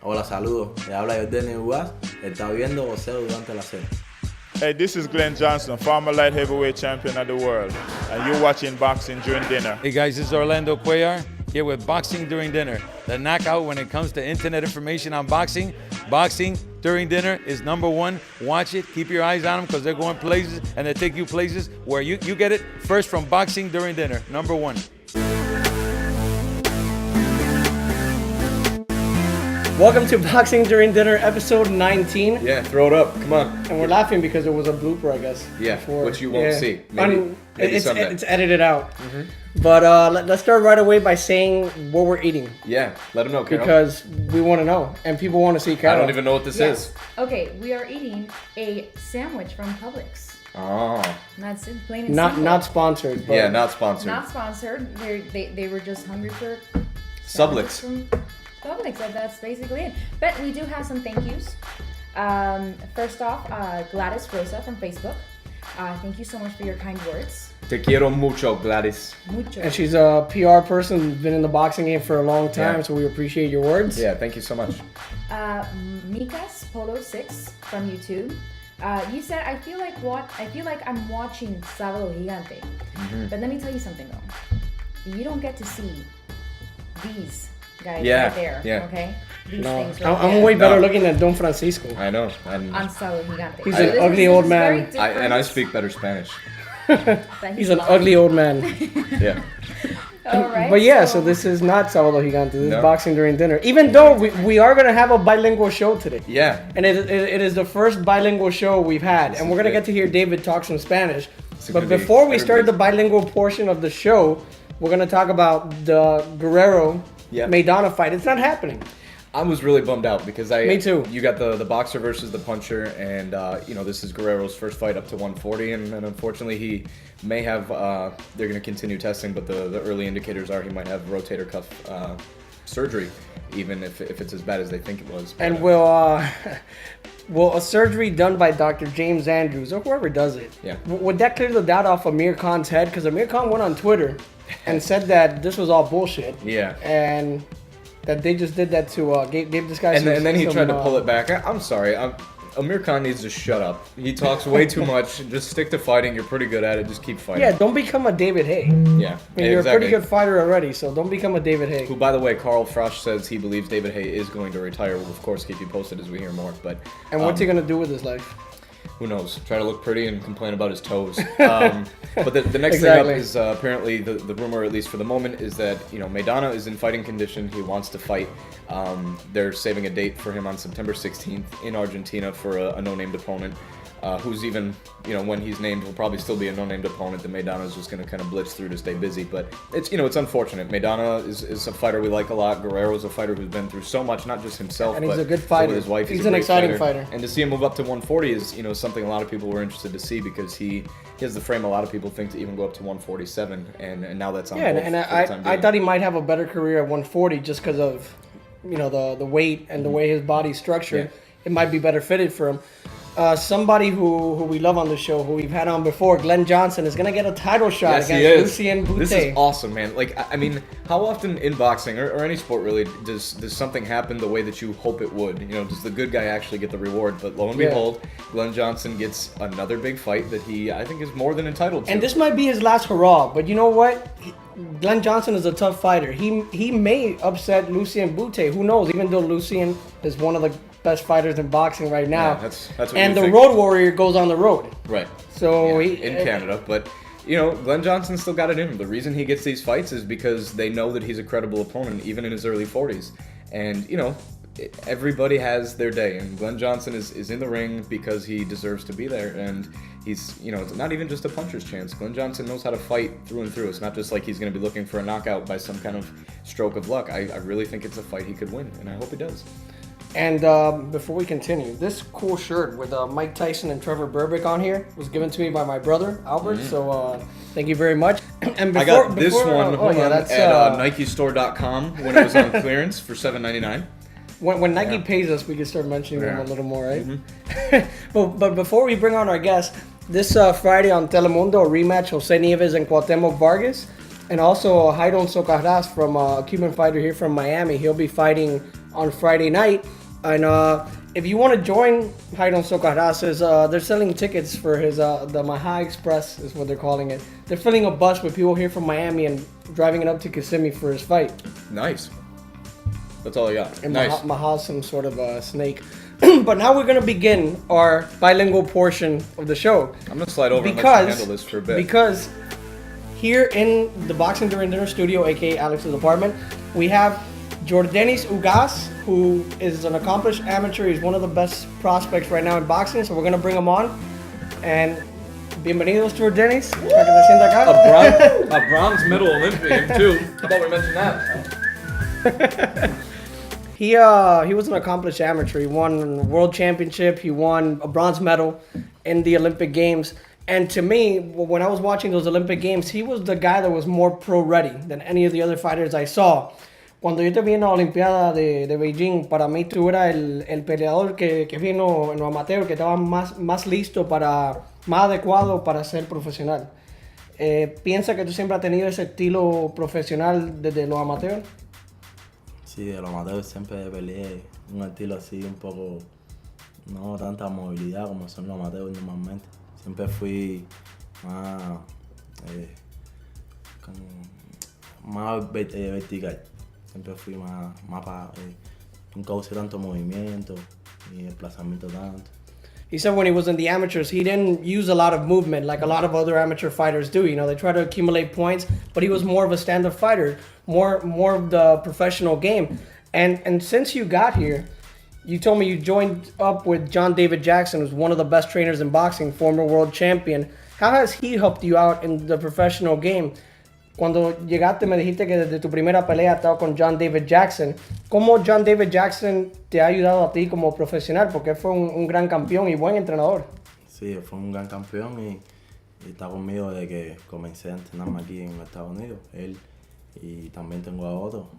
Hola, saludos. Le habla Yordenis Ugas. Está viendo boxeo durante la cena. Hey, this is Glen Johnson, former light heavyweight champion of the world, and you're watching Boxing During Dinner. Hey guys, this is Orlando Cuellar here with Boxing During Dinner. The knockout when it comes to internet information on boxing. Boxing During Dinner is number one. Watch it, keep your eyes on them because they're going places and they take you places where you get it first from Boxing During Dinner, number one. Welcome to Boxing During Dinner, episode 19. Yeah, throw it up. Come on. And we're laughing because it was a blooper, I guess. Yeah, before. which you won't see. Maybe someday. It's edited out. But let's start right away by saying what we're eating. Yeah, let them know, Carol. Because we want to know, and people want to see Carol. I don't even know what this is. Okay, we are eating a sandwich from Publix. Oh. That's it, plain and simple. Not sponsored. But Yeah, not sponsored. Not sponsored. They were just hungry for Sublix. from Publix. That's basically it. But we do have some thank yous. First off, Gladys Rosa from Facebook. Thank you so much for your kind words. Te quiero mucho, Gladys. Mucho. And she's a PR person, been in the boxing game for a long time, so we appreciate your words. Yeah, thank you so much. Mika's Polo 6 from YouTube. You said I feel like I'm watching Sábado Gigante. But let me tell you something though. You don't get to see these guys right there. Okay? These things right I'm there. way better looking than Don Francisco. I know. On Sábado Gigante. He's an ugly old man. And I speak better Spanish. He's an ugly old man. Yeah. All right. But yeah, so this is not Sábado Gigante. This is Boxing During Dinner. Even though we are going to have a bilingual show today. Yeah. And it is the first bilingual show we've had. And we're going to get to hear David talk some Spanish. But before we start the bilingual portion of the show, we're going to talk about the Guerrero Maidana fight. It's not happening. I was really bummed out because Me too. You got the boxer versus the puncher, and this is Guerrero's first fight up to 140, and unfortunately he may have. They're going to continue testing, but the early indicators are he might have rotator cuff surgery, even if it's as bad as they think it was. And will a surgery done by Dr. James Andrews or whoever does it? Yeah. Would that clear the doubt off Amir Khan's head? Because Amir Khan went on Twitter and said that this was all bullshit. Yeah. And that they just did that to gave this guy. And then he tried to pull it back. I'm sorry. Amir Khan needs to shut up. He talks way too much. Just stick to fighting. You're pretty good at it. Just keep fighting. Yeah, don't become a David Haye. Yeah. I mean, you're a pretty good fighter already, so don't become a David Haye. Who, by the way, Carl Frosch says he believes David Haye is going to retire. We'll, of course, keep you posted as we hear more. And what's he going to do with his life? Who knows? Try to look pretty and complain about his toes. But the next thing up is apparently the rumor, at least for the moment, is that Maidana is in fighting condition. He wants to fight. They're saving a date for him on September 16th in Argentina for a no-named opponent. Who's even, when he's named, will probably still be a no-named opponent. The Maidana is just going to kind of blitz through to stay busy. But it's unfortunate. Maidana is a fighter we like a lot. Guerrero is a fighter who's been through so much, not just himself, and he's but a good fighter. with his wife. He's an exciting fighter. And to see him move up to 140 is, something a lot of people were interested to see because he has the frame a lot of people think to even go up to 147, and now that's on hold. And I thought he might have a better career at 140 just because of, the weight and the way his body's structured. Yeah. It might be better fitted for him. Somebody who we love on the show, who we've had on before, Glen Johnson, is going to get a title shot against Lucian Bute. This is awesome, man. How often in boxing, or any sport really, does something happen the way that you hope it would? Does the good guy actually get the reward? But lo and behold, Glen Johnson gets another big fight that I think is more than entitled to. And this might be his last hurrah, but you know what? Glen Johnson is a tough fighter. He may upset Lucian Bute. Who knows? Even though Lucian is one of the best fighters in boxing right now. Yeah, that's what and you the think. road warrior goes on the road. Right. So in Canada, but Glen Johnson still got it in him. The reason he gets these fights is because they know that he's a credible opponent, even in his early 40s. And everybody has their day, and Glen Johnson is in the ring because he deserves to be there. And he's, it's not even just a puncher's chance. Glen Johnson knows how to fight through and through. It's not just like he's going to be looking for a knockout by some kind of stroke of luck. I really think it's a fight he could win, and I hope he does. And before we continue, this cool shirt with Mike Tyson and Trevor Berbick on here was given to me by my brother, Albert. So thank you very much. And I got this one at NikeStore.com when it was on clearance for $7.99. When Nike pays us, we can start mentioning them a little more, right? But before we bring on our guest, this Friday on Telemundo, a rematch, Jose Nieves and Cuauhtemoc Vargas. And also Jairón Socarrás from a Cuban fighter here from Miami. He'll be fighting on Friday night. And if you want to join Jairo Socarras's, they're selling tickets for his the Maha Express is what they're calling it. They're filling a bus with people here from Miami and driving it up to Kissimmee for his fight. Nice. That's all I got. And Nice. Maha's some sort of a snake. But now we're gonna begin our bilingual portion of the show. I'm gonna slide over and let you handle this for a bit. Because here in the Boxing During Dinner studio, aka Alex's apartment, we have Yordenis Ugas, who is an accomplished amateur. He's one of the best prospects right now in boxing, so we're gonna bring him on. And bienvenidos to Yordenis. Para que te sienta acá. A bronze medal Olympian too. How about we mention that? He was an accomplished amateur. He won a world championship. He won a bronze medal in the Olympic Games. And to me, when I was watching those Olympic Games, he was the guy that was more pro-ready than any of the other fighters I saw. Cuando yo te vi en la Olimpiada de Beijing, para mí tú eras el peleador que vino en lo amateur, que estaba más listo, más adecuado para ser profesional. ¿Piensa que tú siempre has tenido ese estilo profesional desde lo amateur? Sí, de lo amateur siempre peleé un estilo así, un poco, no tanta movilidad como son los amateurs normalmente. Siempre fui más vertical. Siempre fui más para... nunca usé tanto movimiento ni desplazamiento tanto. He said when he was in the amateurs, he didn't use a lot of movement like a lot of other amateur fighters do. You know, they try to accumulate points, but he was more of a stand-up fighter, more of the professional game. And since you got here, you told me you joined up with John David Jackson, who's one of the best trainers in boxing, former world champion. How has he helped you out in the professional game? Cuando llegaste me dijiste que desde tu primera pelea estaba con John David Jackson. ¿Cómo John David Jackson te ha ayudado a ti como profesional? Porque él fue un gran campeón y buen entrenador. Sí, fue un gran campeón y está conmigo desde que comencé a entrenarme aquí en Estados Unidos. Él y también tengo a otro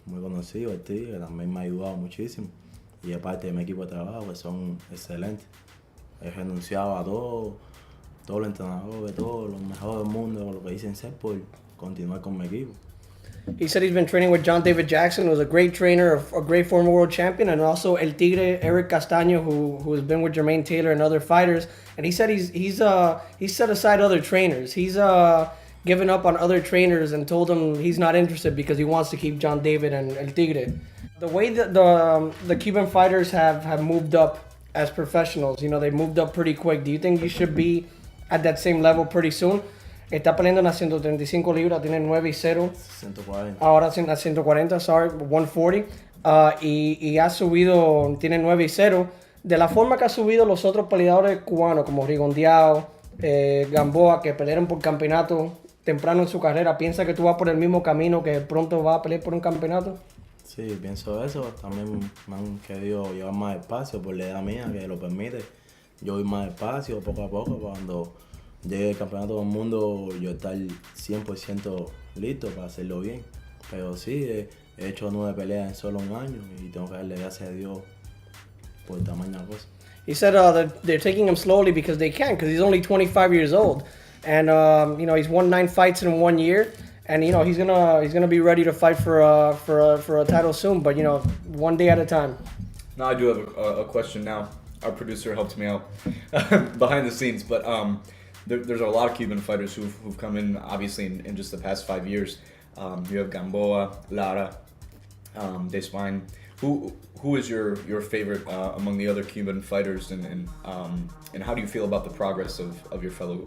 muy conocido, el Tigre, que también me ha ayudado muchísimo. Y es parte de mi equipo de trabajo, que son excelentes. He renunciado a todos los entrenadores, todos los mejores del mundo, lo que dicen ser, por continuar con mi equipo. He said he's been training with John David Jackson, who's a great trainer, a great former world champion, and also El Tigre, Eric Castaño, who has been with Jermaine Taylor and other fighters. And he said he's set aside other trainers. He's given up on other trainers and told them he's not interested because he wants to keep John David and El Tigre. The way that the Cuban fighters have moved up as professionals, you know, they moved up pretty quick. Do you think you should be at that same level pretty soon? Está peleando en las 135 libras, tiene 9-0. 140. Ahora en las 140, 140. Y ha subido, tiene 9-0. De la forma que ha subido los otros peleadores cubanos, como Rigondeaux, Gamboa, que pelearon por campeonato temprano en su carrera, ¿piensa que tú vas por el mismo camino que pronto vas a pelear por un campeonato? Sí, pienso eso. También me han querido llevar más despacio por la edad mía, que lo permite. Yo voy más despacio, poco a poco. Cuando llegue el campeonato del mundo, yo estar 100% listo para hacerlo bien. Pero sí, he hecho 9 peleas en solo un año y tengo que darle gracias a Dios por tamaña cosa. He said that they're taking him slowly because they can, because he's only 25 years old. And, you know, he's won 9 fights in 1 year. And, you know, he's gonna be ready to fight for a title soon. But, you know, one day at a time. Now I do have a question now. Our producer helped me out behind the scenes, but there's a lot of Cuban fighters who've come in, obviously, in just the past 5 years. You have Gamboa, Lara, Despain. Who is your favorite among the other Cuban fighters, and how do you feel about the progress of your fellow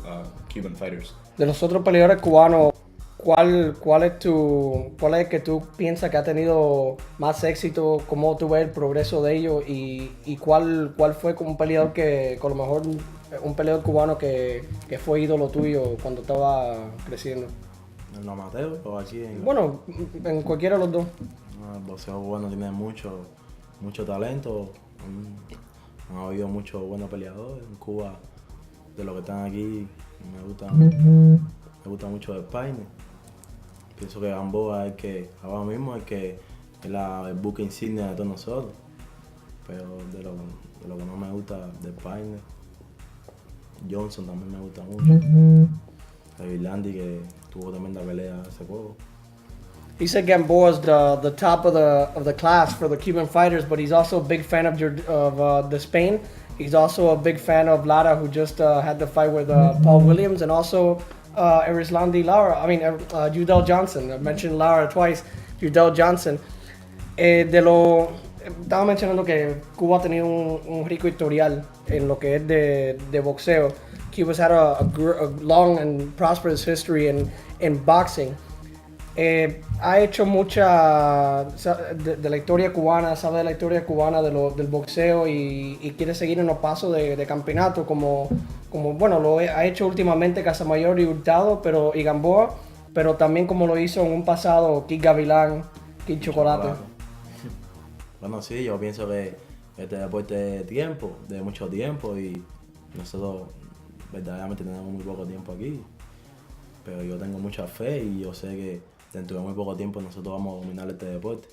Cuban fighters? De los otros peleadores cubanos, ¿cuál es el que tú piensas que ha tenido más éxito? ¿Cómo tú ves el progreso de ellos? ¿Y cuál fue como un peleador que, con lo mejor, un peleador cubano que fue ídolo tuyo cuando estaba creciendo? ¿En lo amateur o aquí? Bueno, en cualquiera de los dos. El boxeo cubano tiene mucho talento. Han habido muchos buenos peleadores. En Cuba, de los que están aquí, me gusta mucho el España. Pienso que Gamboa es ahora mismo el buque insignia de todos nosotros. Pero de lo que no me gusta del España, Johnson también me gusta mucho. El Irlandi, que tuvo tremenda pelea hace poco. He said Gamboa's the top of the class for the Cuban fighters, but he's also a big fan of the Spain. He's also a big fan of Lara, who just had the fight with Paul Williams, and also Udell Johnson. I mentioned Lara twice. Udell Johnson. Estaba mencionando que Cuba ha tenido un rico historial en lo que es de boxeo. Cuba's had a long and prosperous history in boxing. Ha hecho mucha de la historia cubana, sabe de la historia cubana del boxeo y quiere seguir en los pasos de campeonato como bueno, lo ha hecho últimamente Casamayor y Hurtado y Gamboa, pero también como lo hizo en un pasado Kid Gavilán, Kid Chocolate. Bueno, sí, yo pienso que este deporte de mucho tiempo, y nosotros verdaderamente tenemos muy poco tiempo aquí, pero yo tengo mucha fe y yo sé que dentro de muy poco tiempo nosotros vamos a dominar este deporte.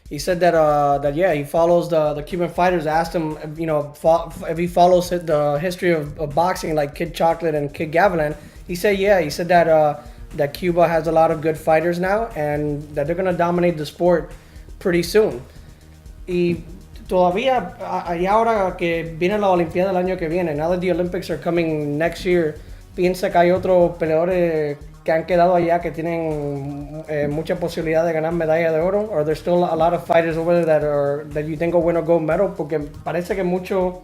He said that he follows the Cuban fighters. I asked him, if he follows the history of boxing like Kid Chocolate and Kid Gavilan. He said, yeah. He said that Cuba has a lot of good fighters now and that they're going to dominate the sport pretty soon. Y todavía, y ahora que viene la Olimpiada el año que viene, now that the Olympics are coming next year, piensa que hay otros peleadores que han quedado allá que tienen mucha posibilidad de ganar medalla de oro? Or there's still a lot of fighters over there that you think will win a gold medal? Porque parece que muchos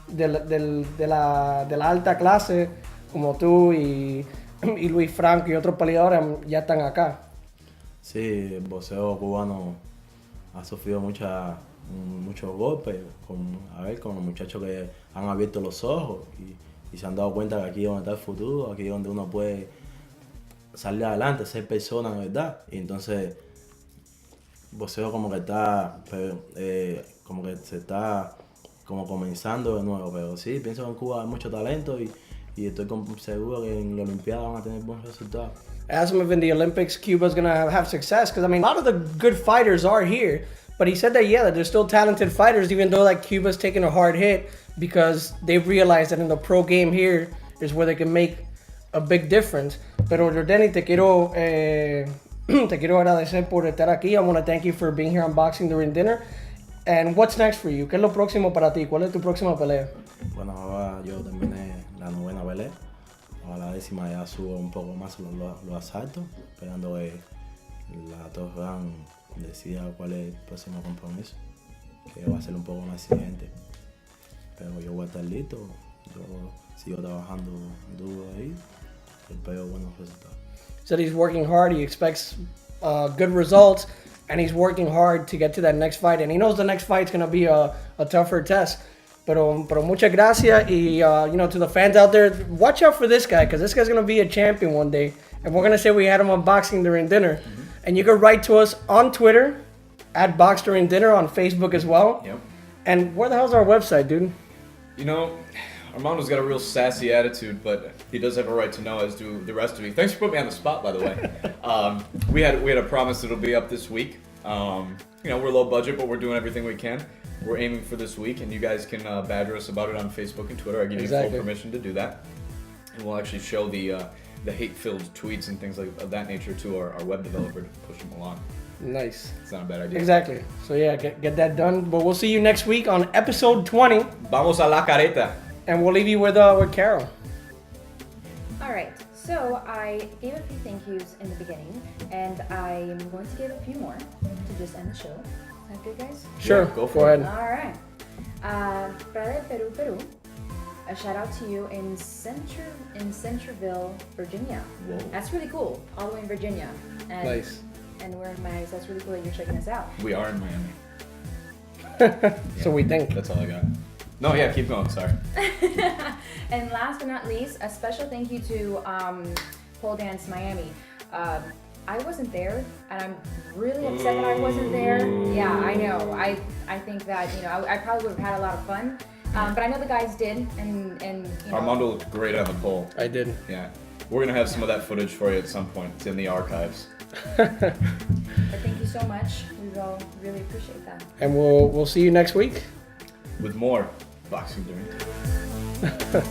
de la alta clase, como tú y Luis Franco y otros peleadores, ya están acá. Sí, el boxeo cubano ha sufrido muchos golpes con los muchachos que han abierto los ojos y se han dado cuenta que aquí es donde está el futuro, aquí es donde uno puede salir adelante, ser persona de verdad. Y entonces boxeo como que está como que se está como comenzando de nuevo, pero sí, pienso que en Cuba hay mucho talento y estoy seguro que en la Olimpiada van a tener buenos resultados. I asked him if in the Olympics Cuba's going to have success, because I mean a lot of the good fighters are here, but he said that that there's still talented fighters, even though like Cuba's taking a hard hit, because they've realized that in the pro game here is where they can make a big difference. Pero Yordenis, te quiero agradecer por estar aquí. I want to thank you for being here on Boxing During Dinner. And what's next for you? ¿Qué es lo próximo para ti? ¿Cuál es tu próxima pelea? Bueno, ahora yo terminé la 9ª pelea. Ahora la 10ª ya subo un poco más los asaltos, esperando que la top rank decida cuál es el próximo compromiso, que va a ser un poco más exigente. Pero yo voy a estar listo, yo sigo trabajando duro ahí. Espero buenos resultados. Said he's working hard. He expects good results, and he's working hard to get to that next fight. And he knows the next fight's gonna be a tougher test. Pero muchas gracias. Y to the fans out there, watch out for this guy, because this guy's gonna be a champion one day. And we're gonna say we had him on Boxing During Dinner. Mm-hmm. And you can write to us on Twitter at Box During Dinner, on Facebook as well. Yep. And where the hell's our website, dude? Armando's got a real sassy attitude, but he does have a right to know, as do the rest of you. Thanks for putting me on the spot, by the way. We had a promise it'll be up this week. We're low budget, but we're doing everything we can. We're aiming for this week, and you guys can badger us about it on Facebook and Twitter. I give you full permission to do that, and we'll actually show the hate-filled tweets and things of that nature to our web developer to push them along. Nice. It's not a bad idea. Exactly. So yeah, get that done. But we'll see you next week on episode 20. Vamos a la careta. And we'll leave you with Carol. All right. So I gave a few thank yous in the beginning, and I'm going to give a few more to just end the show. Is that good, guys? Sure. Yeah, go for it. All right. Para Peru. A shout out to you in Centerville, Virginia. Whoa. That's really cool. All the way in Virginia. And, Nice. And we're in Miami, so that's really cool that you're checking us out. We are in Miami. So we think. That's all I got. No, yeah, keep going. Sorry. And last but not least, a special thank you to Pole Dance Miami. I wasn't there, and I'm really upset that I wasn't there. Yeah, I know. I think that I probably would have had a lot of fun. But I know the guys did, and Armando looked great on the pole. I did. Yeah. We're gonna have some of that footage for you at some point. It's in the archives. But thank you so much. We all really appreciate that. And we'll see you next week with more Boxing During Dinner.